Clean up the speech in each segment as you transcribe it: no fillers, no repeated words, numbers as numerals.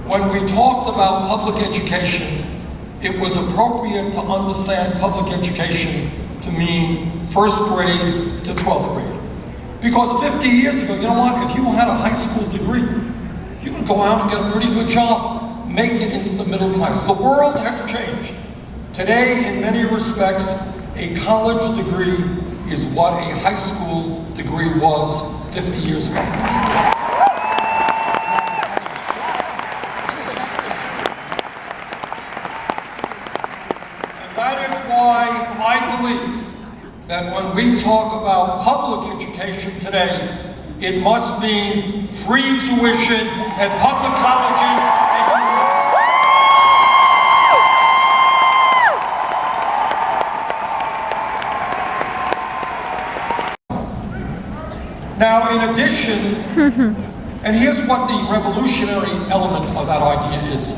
when we talked about public education, it was appropriate to understand public education to mean first grade to 12th grade. Because 50 years ago, you know what, if you had a high school degree, you could go out and get a pretty good job, make it into the middle class. The world has changed. Today, in many respects, a college degree is what a high school degree was 50 years ago. And that is why I believe that when we talk about public education today, it must mean free tuition at public colleges and universities. Now, in addition, and here's what the revolutionary element of that idea is.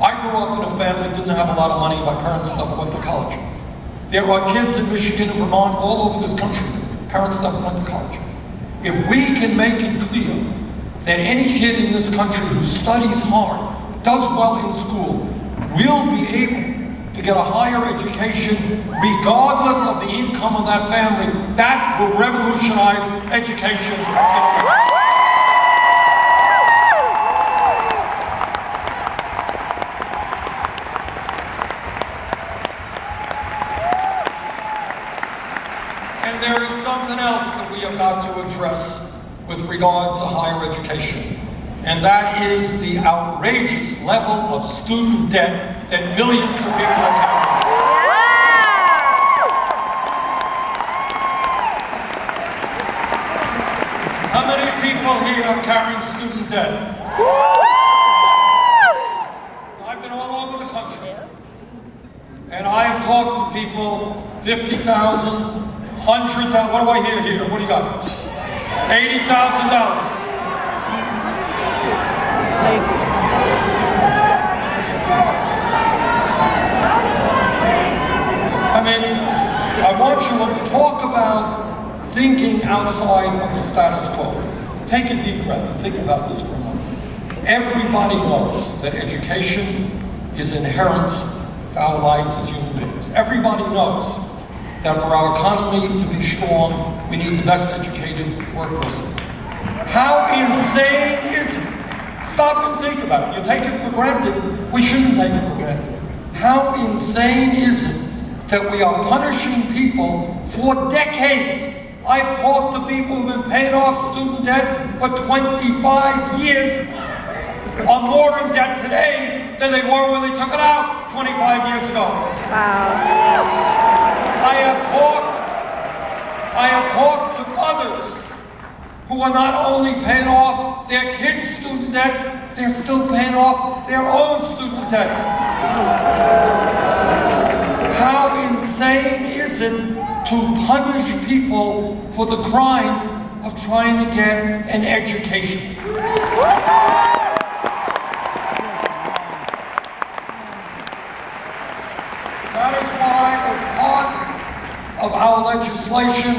I grew up in a family that didn't have a lot of money. My parents never went to college. There are kids in Michigan and Vermont, all over this country. Parents never went to college. If we can make it clear that any kid in this country who studies hard, does well in school, will be able to get a higher education regardless of the income of that family, that will revolutionize education in America. And there is something else that we have got to address with regard to higher education, and that is the outrageous level of student debt that millions of people are carrying. How many people here are carrying student debt? I've been all over the country, and I have talked to people, 50,000, 100,000, what do I hear here? What do you got? $80,000. I mean, I want you to talk about thinking outside of the status quo. Take a deep breath and think about this for a moment. Everybody knows that education is inherent to our lives as human beings. Everybody knows that for our economy to be strong, we need the best educated workforce. How insane is it? Stop and think about it. You take it for granted. We shouldn't take it for granted. How insane is it that we are punishing people for decades? I've talked to people who've been paying off student debt for 25 years, are more in debt today than they were when they took it out 25 years ago. Wow. I have talked to others who are not only paying off their kids' student debt, they're still paying off their own student debt. How insane is it to punish people for the crime of trying to get an education? That is why, as part of our legislation,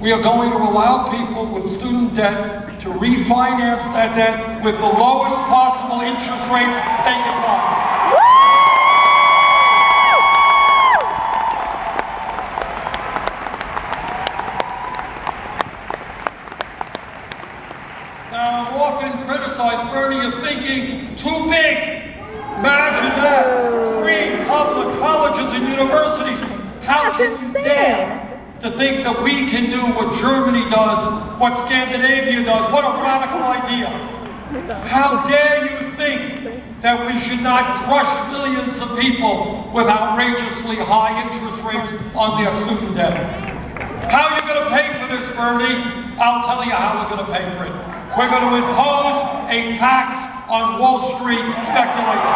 we are going to allow people with student debt to refinance that debt with the lowest possible interest rates they can find. Now, I'm often criticized, Bernie, you're thinking too big. Imagine that. Free public colleges and universities. How can you dare to think that we can do what Germany does, what Scandinavia does? What a radical idea. How dare you think that we should not crush millions of people with outrageously high interest rates on their student debt? How are you going to pay for this, Bernie? I'll tell you how we're going to pay for it. We're going to impose a tax on Wall Street speculation.